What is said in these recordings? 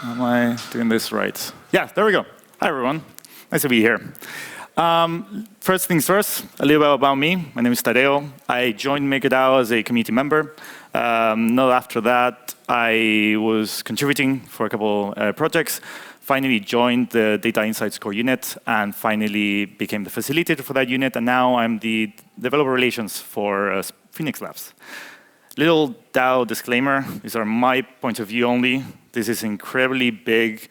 Am I doing this right? Yeah, there we go. Hi, everyone. Nice to be here. First things first, a little bit about me. My name is Tadeo. I joined MakerDAO as a community member. Not after that, I was contributing for a couple projects, finally joined the Data Insights core unit, and finally became the facilitator for that unit. And now I'm the developer relations for Phoenix Labs. Little DAO disclaimer, these are my point of view only. This is an incredibly big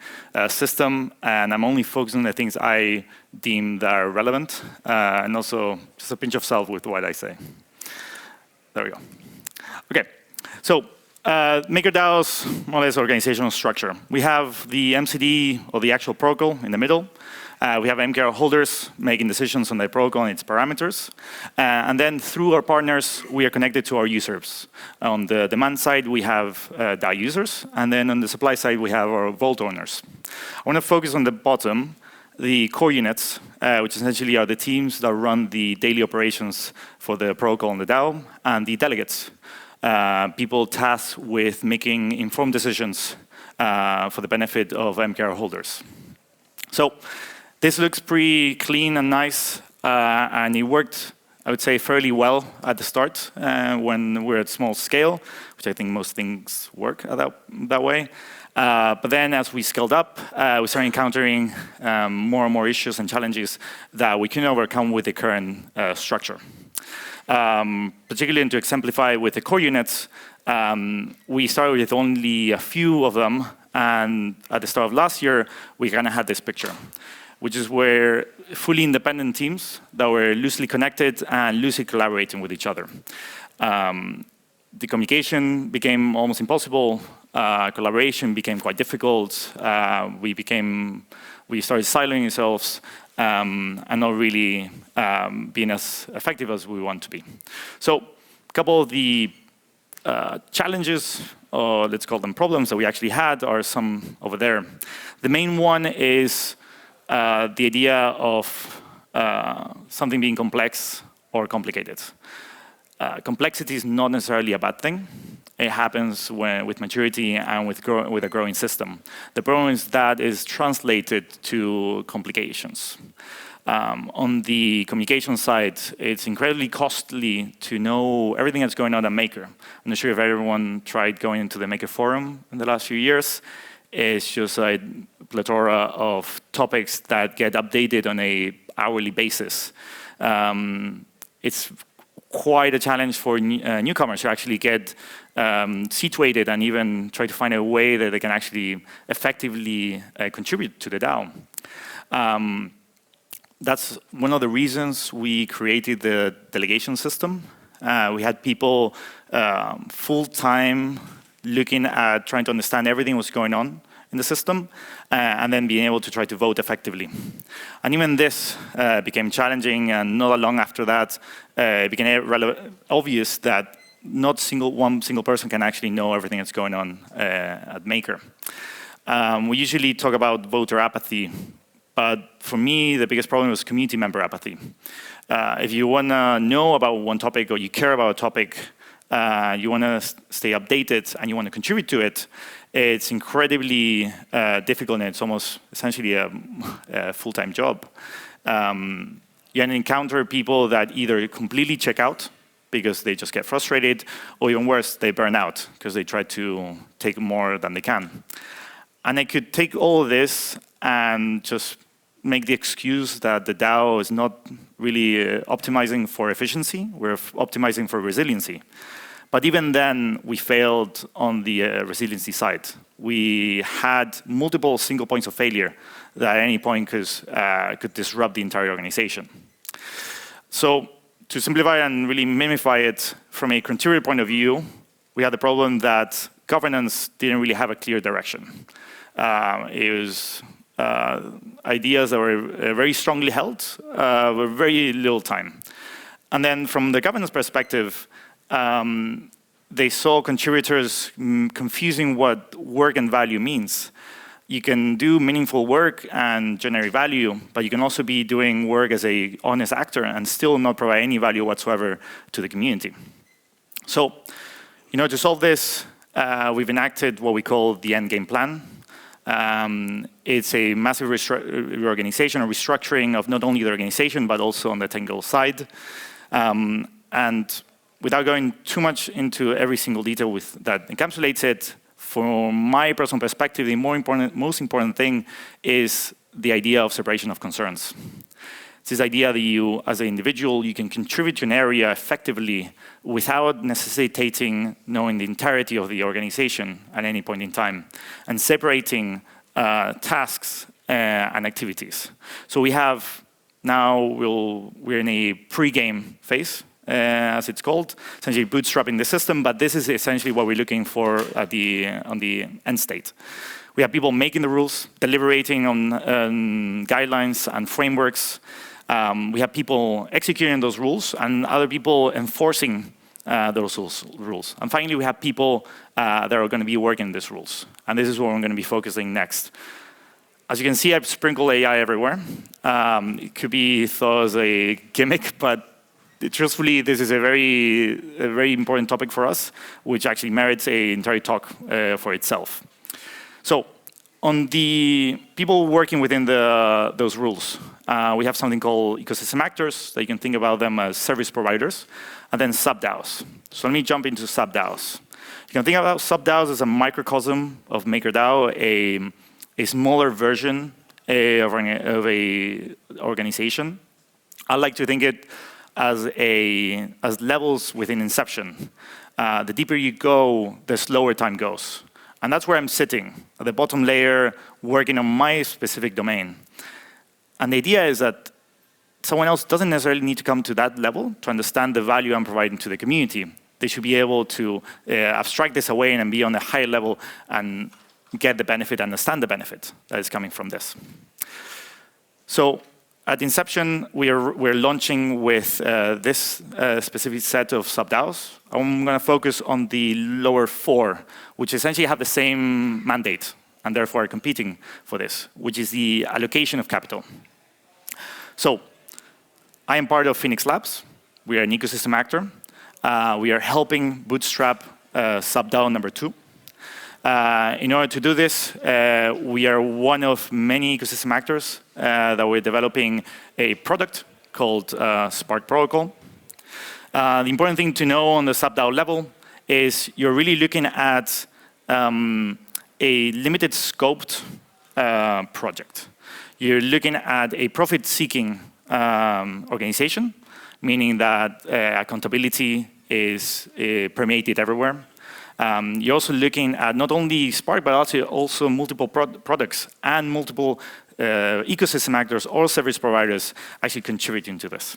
system, and I'm only focusing on the things I deem that are relevant, and also just a pinch of salt with what I say. There we go. Okay, so MakerDAO's more or less organizational structure. We have the MCD, or the actual protocol, in the middle. We have MKR holders making decisions on the protocol and its parameters. And then through our partners, we are connected to our users. On the demand side, we have DAO users. And then on the supply side, we have our vault owners. I want to focus on the bottom, the core units, which essentially are the teams that run the daily operations for the protocol and the DAO, and the delegates, people tasked with making informed decisions for the benefit of MKR holders. So this looks pretty clean and nice, and it worked, I would say, fairly well at the start when we're at small scale, which I think most things work that way. But then as we scaled up, we started encountering more and more issues and challenges that we couldn't overcome with the current structure. Particularly to exemplify with the core units, we started with only a few of them, and at the start of last year, we kind of had this picture, which is where fully independent teams that were loosely connected and loosely collaborating with each other. The communication became almost impossible. Collaboration became quite difficult. We started siloing ourselves and not really being as effective as we want to be. So a couple of the challenges, or let's call them problems, that we actually had are some over there. The main one is the idea of something being complex or complicated. Complexity is not necessarily a bad thing. It happens with maturity and with a growing system. The problem is that is translated to complications. On the communication side, it's incredibly costly to know everything that's going on at Maker. I'm not sure if everyone tried going into the Maker forum in the last few years. It's just a plethora of topics that get updated on an hourly basis. It's quite a challenge for newcomers to actually get situated and even try to find a way that they can actually effectively contribute to the DAO. That's one of the reasons we created the delegation system. We had people full-time looking at trying to understand everything that's going on in the system, and then being able to try to vote effectively. And even this became challenging, and not long after that, it became obvious that not one single person can actually know everything that's going on at Maker. We usually talk about voter apathy, but for me, the biggest problem was community member apathy. If you want to know about one topic, or you care about a topic, you want to stay updated and you want to contribute to it, it's incredibly difficult, and it's almost essentially a full-time job. You encounter people that either completely check out because they just get frustrated, or even worse, they burn out because they try to take more than they can. And I could take all of this and just make the excuse that the DAO is not really optimizing for efficiency, we're optimizing for resiliency. But even then, we failed on the resiliency side. We had multiple single points of failure that at any point could disrupt the entire organization. So to simplify and really mimify it from a contributor point of view, we had the problem that governance didn't really have a clear direction. It was ideas that were very strongly held with very little time. And then from the governance perspective, they saw contributors confusing what work and value means. You can do meaningful work and generate value, but you can also be doing work as an honest actor and still not provide any value whatsoever to the community. So, to solve this, we've enacted what we call the Endgame Plan. It's a massive reorganization or restructuring of not only the organization, but also on the technical side. And without going too much into every single detail that encapsulates it, from my personal perspective, the most important thing is the idea of separation of concerns. It's this idea that you, as an individual, you can contribute to an area effectively without necessitating knowing the entirety of the organization at any point in time, and separating tasks and activities. So we have now, we're in a pre-game phase, as it's called, essentially bootstrapping the system, but this is essentially what we're looking for on the end state. We have people making the rules, deliberating on guidelines and frameworks. We have people executing those rules and other people enforcing those rules. And finally, we have people that are going to be working these rules. And this is where we're going to be focusing next. As you can see, I've sprinkled AI everywhere. It could be thought as a gimmick, but truthfully, this is a very important topic for us, which actually merits an entire talk for itself. So, on the people working within those rules, we have something called ecosystem actors, that you can think about them as service providers, and then subDAOs. So let me jump into subDAOs. You can think about subDAOs as a microcosm of MakerDAO, a smaller version of an organization. I like to think it as levels within Inception. The deeper you go, the slower time goes. And that's where I'm sitting, at the bottom layer, working on my specific domain. And the idea is that someone else doesn't necessarily need to come to that level to understand the value I'm providing to the community. They should be able to abstract this away and be on a higher level and get the benefit, understand the benefit that is coming from this. So at Inception, we're launching with this specific set of subDAOs. I'm going to focus on the lower 4, which essentially have the same mandate and therefore are competing for this, which is the allocation of capital. So I am part of Phoenix Labs. We are an ecosystem actor. We are helping bootstrap subDAO number 2. In order to do this, we are one of many ecosystem actors that we're developing a product called Spark Protocol. The important thing to know on the subDAO level is you're really looking at a limited scoped project. You're looking at a profit-seeking organization, meaning that accountability is permeated everywhere. You're also looking at not only Spark, but also multiple products and multiple ecosystem actors or service providers actually contributing to this.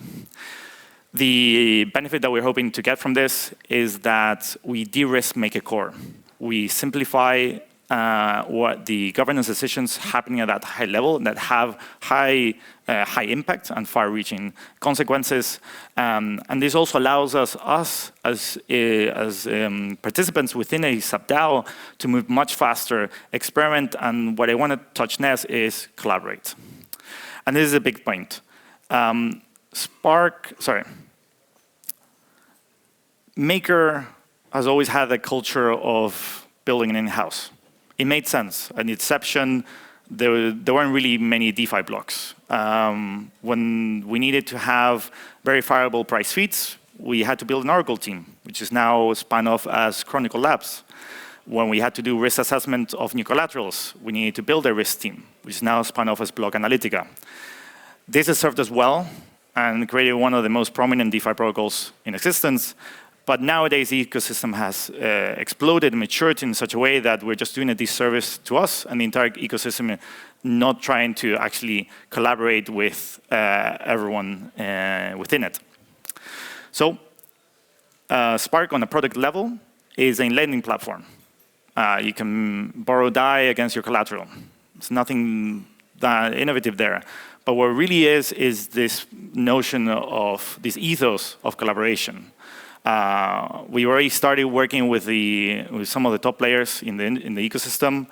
The benefit that we're hoping to get from this is that we de-risk Maker Core. We simplify what the governance decisions happening at that high level that have high impact and far-reaching consequences. And this also allows us as participants within a subDAO to move much faster, experiment, and what I want to touch next is collaborate. And this is a big point. Maker has always had a culture of building an in-house. It made sense. At Inception, there weren't really many DeFi blocks. When we needed to have verifiable price feeds, we had to build an Oracle team, which is now spun off as Chronicle Labs. When we had to do risk assessment of new collaterals, we needed to build a risk team, which is now spun off as Block Analytica. This has served us well and created one of the most prominent DeFi protocols in existence. But nowadays, the ecosystem has exploded and matured in such a way that we're just doing a disservice to us and the entire ecosystem, not trying to actually collaborate with everyone within it. So Spark on a product level is a lending platform. You can borrow DAI against your collateral. There's nothing that innovative there. But what really is this notion of this ethos of collaboration. We already started working with some of the top players in the ecosystem,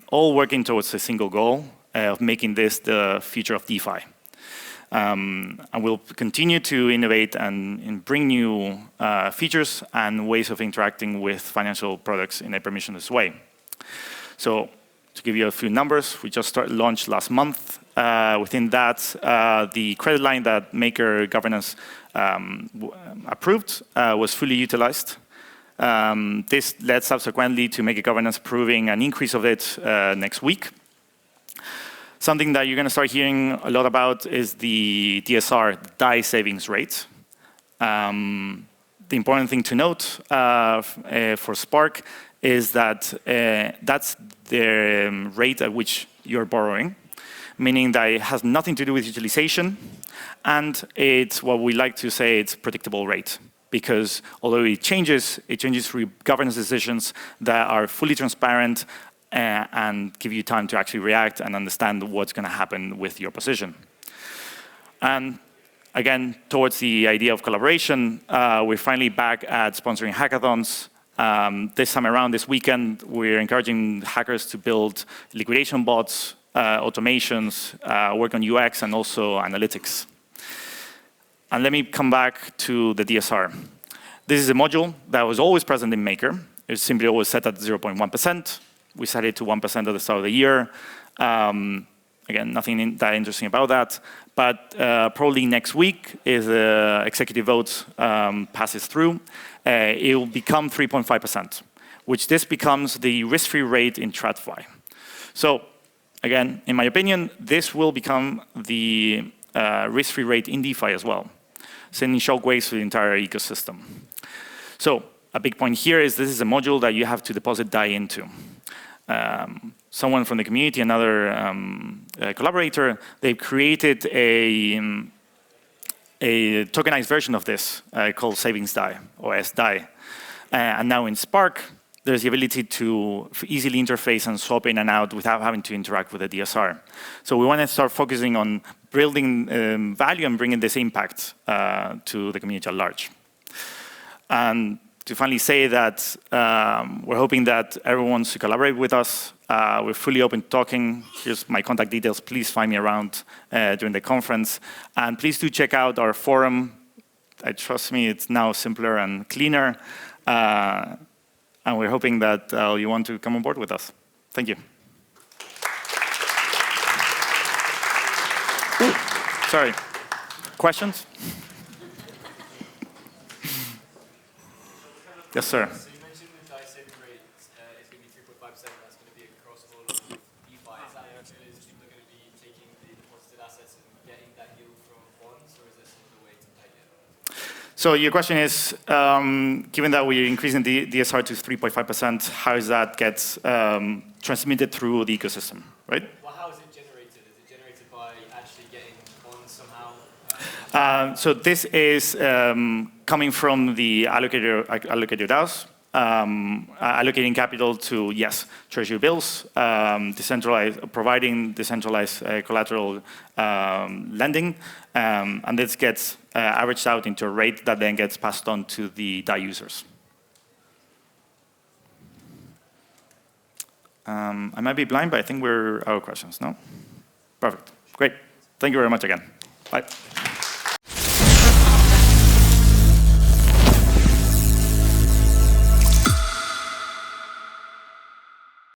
all working towards a single goal of making this the future of DeFi. And we'll continue to innovate and bring new features and ways of interacting with financial products in a permissionless way. So to give you a few numbers, we just launched last month. Within that, the credit line that Maker governance approved was fully utilized. This led subsequently to Maker governance approving an increase of it next week. Something that you're going to start hearing a lot about is the DSR, DAI savings rate. The important thing to note for Spark is that that's the rate at which you're borrowing, meaning that it has nothing to do with utilization, and it's what we like to say, it's predictable rate. Because although it changes through governance decisions that are fully transparent and give you time to actually react and understand what's going to happen with your position. And again, towards the idea of collaboration, we're finally back at sponsoring hackathons. This time around, this weekend, we're encouraging hackers to build liquidation bots, automations, work on UX, and also analytics. And let me come back to the DSR. This is a module that was always present in Maker. It's simply always set at 0.1%. We set it to 1% at the start of the year. Again, nothing that interesting about that. But probably next week, if the executive vote passes through, it will become 3.5%, which this becomes the risk-free rate in TradFi. So again, in my opinion, this will become the risk-free rate in DeFi as well, sending shockwaves to the entire ecosystem. So a big point here is this is a module that you have to deposit DAI into. Someone from the community, another collaborator, they've created a tokenized version of this called Savings DAI, or SDAI. And now in Spark, there's the ability to easily interface and swap in and out without having to interact with the DSR. So we want to start focusing on building value and bringing this impact to the community at large. And to finally say that we're hoping that everyone wants to collaborate with us. We're fully open to talking. Here's my contact details. Please find me around during the conference. And please do check out our forum. Trust me, it's now simpler and cleaner. And we're hoping that you want to come on board with us. Thank you. Ooh, sorry. Questions? Yes, sir. So you mentioned the DAI saving rate is going to be 3.5%. That's going to be across all of DeFi. Is that actually people are going to be taking the deposited assets and getting that yield from bonds, or is there some other way to peg it? So your question is, given that we're increasing the DSR to 3.5%, how does that get transmitted through the ecosystem, right? Well, how is it generated? Is it generated by actually getting bonds somehow? So this is coming from the allocated DAOs, allocating capital to, yes, treasury bills, providing decentralized collateral lending, and this gets averaged out into a rate that then gets passed on to the DAI users. I might be blind, but I think we're out of questions, no? Perfect. Great. Thank you very much again. Bye.